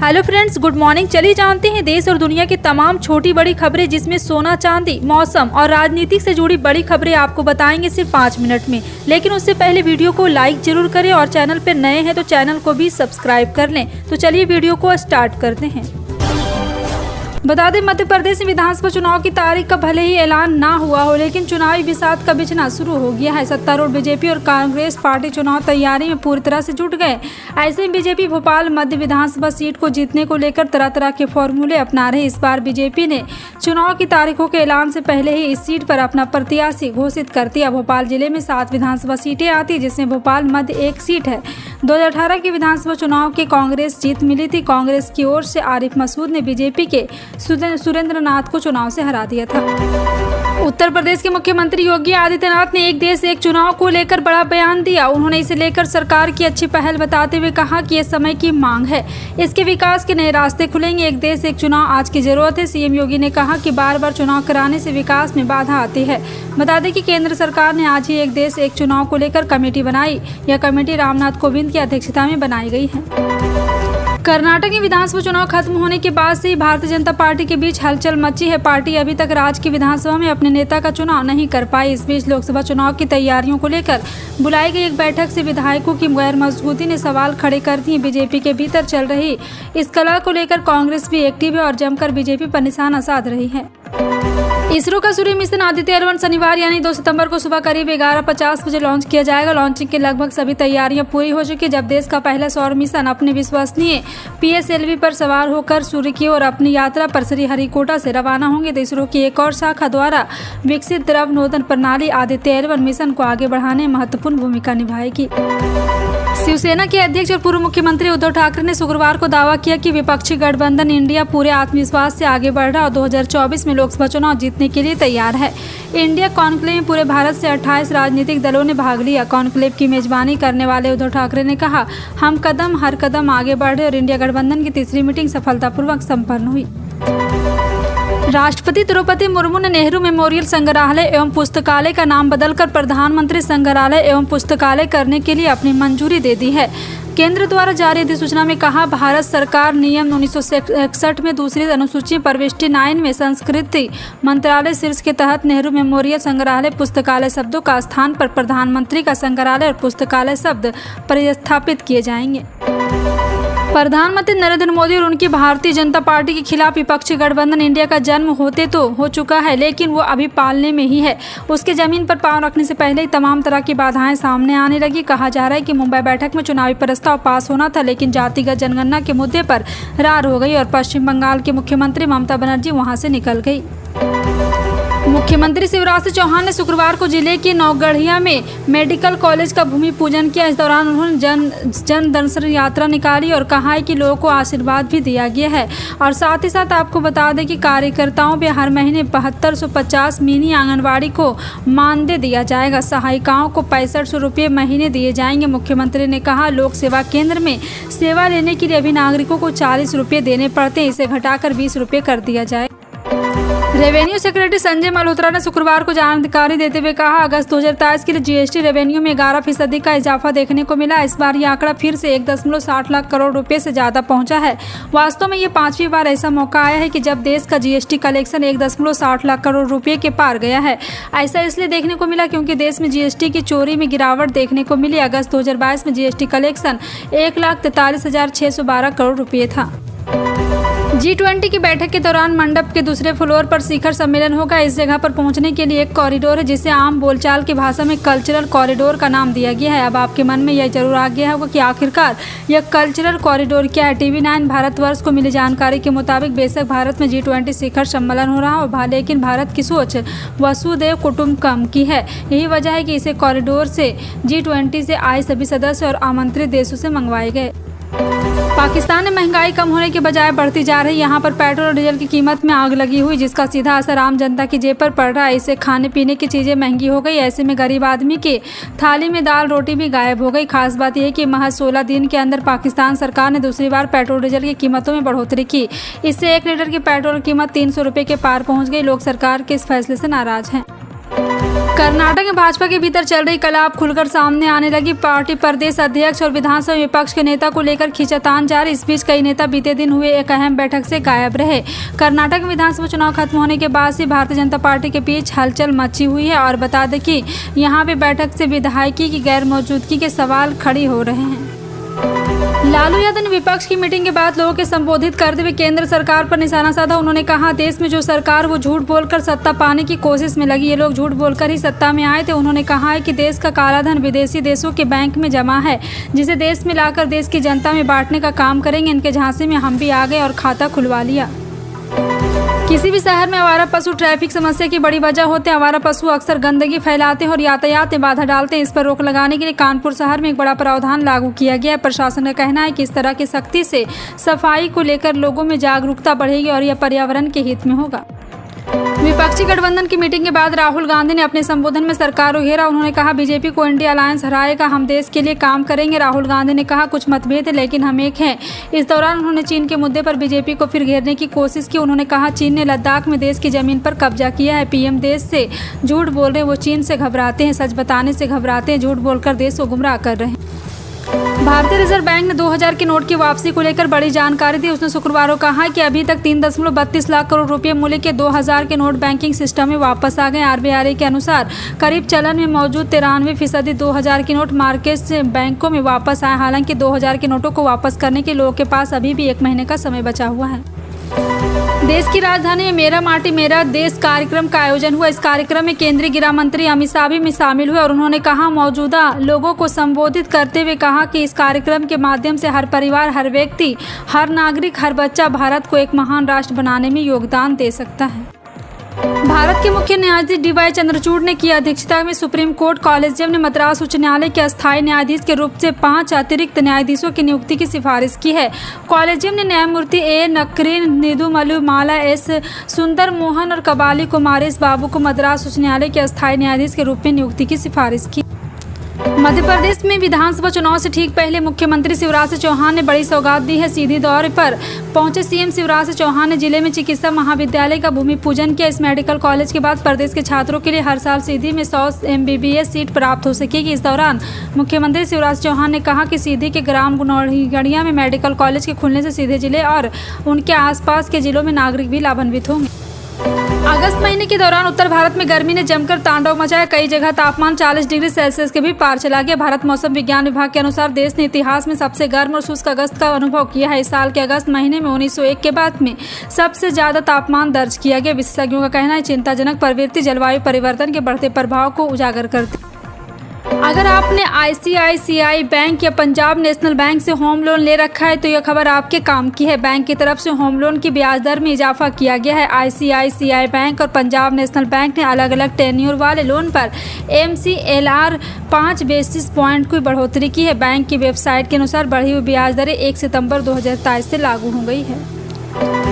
Hello friends, good morning. चलिए जानते हैं देश और दुनिया की तमाम छोटी बड़ी खबरें, जिसमें सोना चांदी, मौसम और राजनीति से जुड़ी बड़ी खबरें आपको बताएंगे सिर्फ 5 मिनट में। लेकिन उससे पहले वीडियो को लाइक जरूर करें और चैनल पर नए हैं तो चैनल को भी सब्सक्राइब कर लें। तो चलिए वीडियो को स्टार्ट करते हैं। बता दें, मध्य प्रदेश में विधानसभा चुनाव की तारीख का भले ही ऐलान ना हुआ हो, लेकिन चुनावी बिसात का बिछना शुरू हो गया है। सत्तारूढ़ बीजेपी और कांग्रेस पार्टी चुनाव तैयारी में पूरी तरह से जुट गए। ऐसे में बीजेपी भोपाल मध्य विधानसभा सीट को जीतने को लेकर तरह तरह के फॉर्मूले अपना रहे। इस बार बीजेपी ने चुनाव की तारीखों के ऐलान से पहले ही इस सीट पर अपना प्रत्याशी घोषित कर दिया। भोपाल जिले में 7 विधानसभा सीटें आती, जिसमें भोपाल मध्य एक सीट है। 2018 के विधानसभा चुनाव के कांग्रेस जीत मिली थी। कांग्रेस की ओर से आरिफ मसूद ने बीजेपी के सुरेंद्र नाथ को चुनाव से हरा दिया था। उत्तर प्रदेश के मुख्यमंत्री योगी आदित्यनाथ ने एक देश एक चुनाव को लेकर बड़ा बयान दिया। उन्होंने इसे लेकर सरकार की अच्छी पहल बताते हुए कहा कि यह समय की मांग है, इसके विकास के नए रास्ते खुलेंगे। एक देश एक चुनाव आज की जरूरत है। सीएम योगी ने कहा कि बार बार चुनाव कराने से विकास में बाधा आती है। बता दें कि केंद्र सरकार ने आज ही एक देश एक चुनाव को लेकर कमेटी बनाई। यह कमेटी रामनाथ कोविंद की अध्यक्षता में बनाई गई है। कर्नाटक में विधानसभा चुनाव खत्म होने के बाद से ही भारतीय जनता पार्टी के बीच हलचल मची है। पार्टी अभी तक राज्य की विधानसभा में अपने नेता का चुनाव नहीं कर पाई। इस बीच लोकसभा चुनाव की तैयारियों को लेकर बुलाई गई एक बैठक से विधायकों की गैर मजबूती ने सवाल खड़े कर दिए। बीजेपी के भीतर चल रही इस कलह को लेकर कांग्रेस भी एक्टिव है और जमकर बीजेपी पर निशाना साध रही है। इसरो का सूर्य मिशन आदित्य L1 शनिवार यानी 2 सितंबर को सुबह करीब 11:50 बजे लॉन्च किया जाएगा। लॉन्चिंग की लगभग सभी तैयारियां पूरी हो चुकी। जब देश का पहला सौर मिशन अपने विश्वसनीय PSLV पर सवार होकर सूर्य की ओर अपनी यात्रा पर श्रीहरिकोटा से रवाना होंगे, तो इसरो की एक और शाखा द्वारा विकसित द्रव नोदन प्रणाली आदित्य L1 मिशन को आगे बढ़ाने में महत्वपूर्ण भूमिका निभाएगी। शिवसेना के अध्यक्ष और पूर्व मुख्यमंत्री उद्धव ठाकरे ने शुक्रवार को दावा किया कि विपक्षी गठबंधन इंडिया पूरे आत्मविश्वास से आगे बढ़ रहा और 2024 में लोकसभा चुनाव जीतने के लिए तैयार है। इंडिया कॉन्क्लेव में पूरे भारत से 28 राजनीतिक दलों ने भाग लिया। कॉन्क्लेव की मेजबानी करने वाले उद्धव ठाकरे ने कहा, हम हर कदम आगे बढ़ रहे और इंडिया गठबंधन की तीसरी मीटिंग सफलतापूर्वक संपन्न हुई। राष्ट्रपति द्रौपदी मुर्मू ने नेहरू मेमोरियल संग्रहालय एवं पुस्तकालय का नाम बदलकर प्रधानमंत्री संग्रहालय एवं पुस्तकालय करने के लिए अपनी मंजूरी दे दी है। केंद्र द्वारा जारी अधिसूचना में कहा, भारत सरकार नियम 1961 में दूसरी अनुसूची प्रविष्टि 9 में संस्कृति मंत्रालय शीर्ष के तहत नेहरू मेमोरियल संग्रहालय पुस्तकालय शब्दों का स्थान पर प्रधानमंत्री का संग्रहालय और पुस्तकालय शब्द प्रतिस्थापित किए जाएंगे। प्रधानमंत्री नरेंद्र मोदी और उनकी भारतीय जनता पार्टी के खिलाफ विपक्षी गठबंधन इंडिया का जन्म होते तो हो चुका है, लेकिन वो अभी पालने में ही है। उसके जमीन पर पांव रखने से पहले ही तमाम तरह की बाधाएं सामने आने लगी। कहा जा रहा है कि मुंबई बैठक में चुनावी प्रस्ताव पास होना था, लेकिन जातिगत जनगणना के मुद्दे पर रार हो गई और पश्चिम बंगाल के मुख्यमंत्री ममता बनर्जी वहां से निकल गई। मुख्यमंत्री शिवराज सिंह चौहान ने शुक्रवार को जिले के नौगढ़िया में मेडिकल कॉलेज का भूमि पूजन किया। इस दौरान उन्होंने जन दर्शन यात्रा निकाली और कहा है कि लोगों को आशीर्वाद भी दिया गया है। और साथ ही साथ आपको बता दें कि कार्यकर्ताओं पे हर महीने 7250 मिनी आंगनबाड़ी को मानदेय दिया जाएगा। सहायिकाओं को 6500 रुपये महीने दिए जाएंगे। मुख्यमंत्री ने कहा, लोक सेवा केंद्र में सेवा लेने के लिए अभी नागरिकों को 40 रुपये देने पड़ते हैं, इसे घटाकर 20 रुपये कर दिया जाए। रेवेन्यू सेक्रेटरी संजय मल्होत्रा ने शुक्रवार को जानकारी देते हुए कहा, अगस्त 2023 के लिए जीएसटी रेवेन्यू में 11% का इजाफा देखने को मिला। इस बार यह आंकड़ा फिर से 1.60 लाख करोड़ रुपए से ज़्यादा पहुंचा है। वास्तव में ये 5वीं बार ऐसा मौका आया है कि जब देश का जीएसटी कलेक्शन 1.60 लाख करोड़ रुपये के पार गया है। ऐसा इसलिए देखने को मिला क्योंकि देश में जीएसटी की चोरी में गिरावट देखने को मिली। अगस्त 2022 में जीएसटी कलेक्शन 1,43,612 करोड़ रुपये था। G20 की बैठक के दौरान मंडप के दूसरे फ्लोर पर शिखर सम्मेलन होगा। इस जगह पर पहुंचने के लिए एक कॉरिडोर है, जिसे आम बोलचाल की भाषा में कल्चरल कॉरिडोर का नाम दिया गया है। अब आपके मन में यह जरूर आ गया होगा कि आखिरकार यह कल्चरल कॉरिडोर क्या है। TV9 भारतवर्ष को मिली जानकारी के मुताबिक बेशक भारत में G20 शिखर सम्मेलन हो रहा हो, लेकिन भारत की सोच वसुधैव कुटुंबकम की है। यही वजह है कि इसे कॉरिडोर से G20 से आए सभी सदस्य और आमंत्रित देशों से मंगवाए गए। पाकिस्तान में महंगाई कम होने के बजाय बढ़ती जा रही। यहाँ पर पेट्रोल और डीजल की कीमत में आग लगी हुई, जिसका सीधा असर आम जनता की जेब पर पड़ रहा है। इससे खाने पीने की चीज़ें महंगी हो गई। ऐसे में गरीब आदमी के थाली में दाल रोटी भी गायब हो गई। खास बात यह कि महज 16 दिन के अंदर पाकिस्तान सरकार ने दूसरी बार पेट्रोल डीजल की कीमतों में बढ़ोतरी की। इससे 1 लीटर की पेट्रोल कीमत 300 रुपये के पार पहुँच गई। लोग सरकार के इस फैसले से नाराज हैं। कर्नाटक में भाजपा के भीतर चल रही कलह खुलकर सामने आने लगी। पार्टी प्रदेश अध्यक्ष और विधानसभा विपक्ष के नेता को लेकर खींचातान जारी। इस बीच कई नेता बीते दिन हुए एक अहम बैठक से गायब रहे। कर्नाटक में विधानसभा चुनाव खत्म होने के बाद से भारतीय जनता पार्टी के बीच हलचल मची हुई है और बता दें कि यहां पे बैठक से विधायकी की गैर मौजूदगी के सवाल खड़े हो रहे हैं। लालू यादव ने विपक्ष की मीटिंग के बाद लोगों के संबोधित करते हुए केंद्र सरकार पर निशाना साधा। उन्होंने कहा, देश में जो सरकार वो झूठ बोलकर सत्ता पाने की कोशिश में लगी। ये लोग झूठ बोलकर ही सत्ता में आए थे। उन्होंने कहा है कि देश का काला धन विदेशी देशों के बैंक में जमा है, जिसे देश में लाकर देश की जनता में बांटने का काम करेंगे। इनके झांसे में हम भी आ गए और खाता खुलवा लिया। किसी भी शहर में आवारा पशु ट्रैफिक समस्या की बड़ी वजह होते हैं। आवारा पशु अक्सर गंदगी फैलाते हैं और यातायात में बाधा डालते हैं। इस पर रोक लगाने के लिए कानपुर शहर में एक बड़ा प्रावधान लागू किया गया है। प्रशासन का कहना है कि इस तरह की सख्ती से सफाई को लेकर लोगों में जागरूकता बढ़ेगी और यह पर्यावरण के हित में होगा। विपक्षी गठबंधन की मीटिंग के बाद राहुल गांधी ने अपने संबोधन में सरकार को घेरा। उन्होंने कहा, बीजेपी को इंडिया अलायंस हराएगा, हम देश के लिए काम करेंगे। राहुल गांधी ने कहा, कुछ मतभेद है लेकिन हम एक हैं। इस दौरान उन्होंने चीन के मुद्दे पर बीजेपी को फिर घेरने की कोशिश की। उन्होंने कहा, चीन ने लद्दाख में देश की जमीन पर कब्जा किया है। पीएम देश से झूठ बोल रहे हैं, वो चीन से घबराते हैं, सच बताने से घबराते हैं, झूठ बोलकर देश को गुमराह कर रहे हैं। भारतीय रिजर्व बैंक ने 2000 के नोट की वापसी को लेकर बड़ी जानकारी दी। उसने शुक्रवार को कहा कि अभी तक 3.32 लाख करोड़ रुपए मूल्य के 2000 के नोट बैंकिंग सिस्टम में वापस आ गए। आरबीआई के अनुसार करीब चलन में मौजूद 93% 2000 के नोट मार्केट से बैंकों में वापस आए। हालांकि 2000 के नोटों को वापस करने के लोगों के पास अभी भी 1 महीने का समय बचा हुआ है। देश की राजधानी में मेरा माटी मेरा देश कार्यक्रम का आयोजन हुआ। इस कार्यक्रम में केंद्रीय गृह मंत्री अमित शाह भी शामिल हुए और उन्होंने कहा, मौजूदा लोगों को संबोधित करते हुए कहा कि इस कार्यक्रम के माध्यम से हर परिवार, हर व्यक्ति, हर नागरिक, हर बच्चा भारत को एक महान राष्ट्र बनाने में योगदान दे सकता है। भारत के मुख्य न्यायाधीश डीवाई चंद्रचूड़ ने की अध्यक्षता में सुप्रीम कोर्ट कॉलेजियम ने मद्रास उच्च न्यायालय के अस्थायी न्यायाधीश के रूप से 5 अतिरिक्त न्यायाधीशों की नियुक्ति की सिफारिश की है। कॉलेजियम ने न्यायमूर्ति ए नकरीन, निदुमलु माला, एस सुंदर मोहन और कबाली कुमारेश बाबू को मद्रास उच्च न्यायालय के अस्थायी न्यायाधीश के रूप में नियुक्ति की सिफारिश की। मध्य प्रदेश में विधानसभा चुनाव से ठीक पहले मुख्यमंत्री शिवराज सिंह चौहान ने बड़ी सौगात दी है। सीधी दौरे पर पहुंचे सीएम शिवराज सिंह चौहान ने जिले में चिकित्सा महाविद्यालय का भूमि पूजन किया। इस मेडिकल कॉलेज के बाद प्रदेश के छात्रों के लिए हर साल सीधी में 100 MBBS सीट प्राप्त हो सकेगी। इस दौरान मुख्यमंत्री शिवराज सिंह चौहान ने कहा कि सीधी के ग्राम गुनौड़िया में मेडिकल कॉलेज के खुलने से सीधे जिले और उनके आसपास के जिलों में नागरिक भी लाभान्वित होंगे। अगस्त महीने के दौरान उत्तर भारत में गर्मी ने जमकर तांडव मचाया। कई जगह तापमान 40 डिग्री सेल्सियस के भी पार चला गया। भारत मौसम विज्ञान विभाग के अनुसार देश ने इतिहास में सबसे गर्म और शुष्क अगस्त का अनुभव किया है। इस साल के अगस्त महीने में 1901 के बाद में सबसे ज्यादा तापमान दर्ज किया गया। विशेषज्ञों का कहना है चिंताजनक प्रवृत्ति जलवायु परिवर्तन के बढ़ते प्रभाव को उजागर करती। अगर आपने ICICI बैंक या पंजाब नेशनल बैंक से होम लोन ले रखा है तो यह खबर आपके काम की है। बैंक की तरफ से होम लोन की ब्याज दर में इजाफा किया गया है। ICICI बैंक और पंजाब नेशनल बैंक ने अलग अलग टेन्योर वाले लोन पर MCLR 5 बेसिस पॉइंट की बढ़ोतरी की है। बैंक की वेबसाइट के अनुसार बढ़ी हुई ब्याज दरें 1 सितंबर 2023 से लागू हो गई है।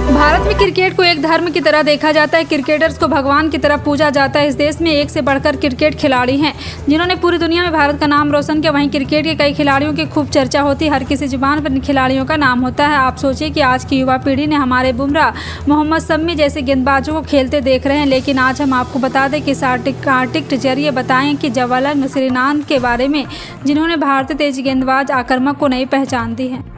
भारत में क्रिकेट को एक धर्म की तरह देखा जाता है। क्रिकेटर्स को भगवान की तरह पूजा जाता है। इस देश में एक से बढ़कर क्रिकेट खिलाड़ी हैं जिन्होंने पूरी दुनिया में भारत का नाम रोशन किया। वहीं क्रिकेट के कई खिलाड़ियों की खूब चर्चा होती है। हर किसी जुबान पर इन खिलाड़ियों का नाम होता है। आप सोचिए कि आज की युवा पीढ़ी ने हमारे बुमराह, मोहम्मद शमी जैसे गेंदबाजों को खेलते देख रहे हैं, लेकिन आज हम आपको बता दें कि इस आर्टिकल के जरिए बताएं कि जवाहरलाल श्रीनाथ के बारे में, जिन्होंने भारतीय तेज गेंदबाज आक्रामक को नई पहचान दी है।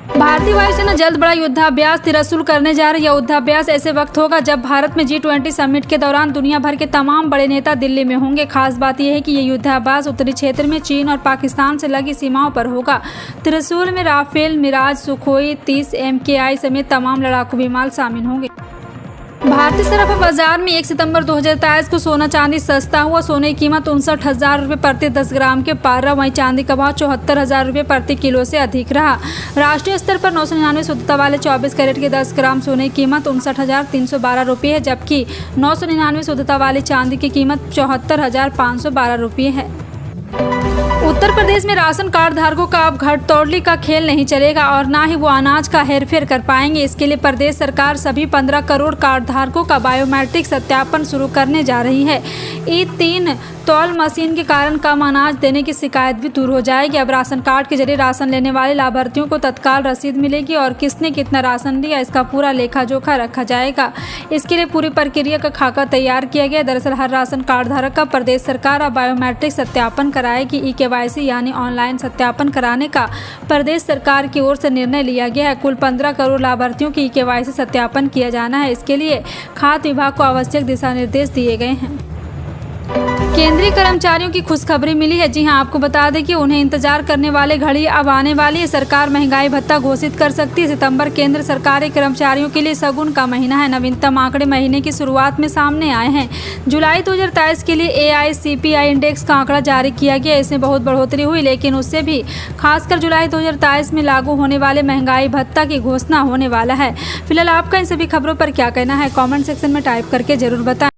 भारतीय वायुसेना जल्द बड़ा युद्धाभ्यास त्रिशूल करने जा रही है। युद्धाभ्यास ऐसे वक्त होगा जब भारत में G20 समिट के दौरान दुनिया भर के तमाम बड़े नेता दिल्ली में होंगे। खास बात यह है कि ये युद्धाभ्यास उत्तरी क्षेत्र में चीन और पाकिस्तान से लगी सीमाओं पर होगा। त्रिशूल में राफेल, मिराज, सुखोई 30 MKI समेत तमाम लड़ाकू विमान शामिल होंगे। भारतीय सराफा बाजार में 1 सितंबर 2023 को सोना चांदी सस्ता हुआ। सोने की कीमत 59,000 रुपये प्रति 10 ग्राम के पार रहा। वहीं चांदी का भाव 74,000 रुपये प्रति किलो से अधिक रहा। राष्ट्रीय स्तर पर 999 शुद्धता वाले 24 कैरेट के 10 ग्राम सोने की कीमत 59,312 रुपये है, जबकि 999 शुद्धता वाली चांदी की कीमत 74,512 रुपये है। उत्तर प्रदेश में राशन कार्ड धारकों का अब घर तोड़ने का खेल नहीं चलेगा और ना ही वो अनाज का हेरफेर कर पाएंगे। इसके लिए प्रदेश सरकार सभी 15 करोड़ कार्ड धारकों का बायोमेट्रिक सत्यापन शुरू करने जा रही है। ई3 तौल मशीन के कारण कम अनाज देने की शिकायत भी दूर हो जाएगी। अब राशन कार्ड के जरिए राशन लेने वाले लाभार्थियों को तत्काल रसीद मिलेगी और किसने कितना राशन लिया इसका पूरा लेखा जोखा रखा जाएगा। इसके लिए पूरी प्रक्रिया का खाका तैयार किया गया। दरअसल हर राशन कार्ड धारक का प्रदेश सरकार अब बायोमेट्रिक सत्यापन कराएगी। ई-KYC यानी ऑनलाइन सत्यापन कराने का प्रदेश सरकार की ओर से निर्णय लिया गया है। कुल 15 करोड़ लाभार्थियों की ई-KYC सत्यापन किया जाना है। इसके लिए खाद्य विभाग को आवश्यक दिशा निर्देश दिए गए हैं। केंद्रीय कर्मचारियों की खुशखबरी मिली है। जी हां, आपको बता दें कि उन्हें इंतजार करने वाले घड़ी अब आने वाली है। सरकार महंगाई भत्ता घोषित कर सकती है। सितंबर केंद्र सरकारी कर्मचारियों के लिए शगुन का महीना है। नवीनतम आंकड़े महीने की शुरुआत में सामने आए हैं। जुलाई 2023 के लिए AICPI इंडेक्स का आंकड़ा जारी किया गया। इसमें बहुत बढ़ोतरी हुई, लेकिन उससे भी खासकर जुलाई 2023 में लागू होने वाले महंगाई भत्ता की घोषणा होने वाला है। फिलहाल आपका इन सभी खबरों पर क्या कहना है, कॉमेंट सेक्शन में टाइप करके जरूर बताएं।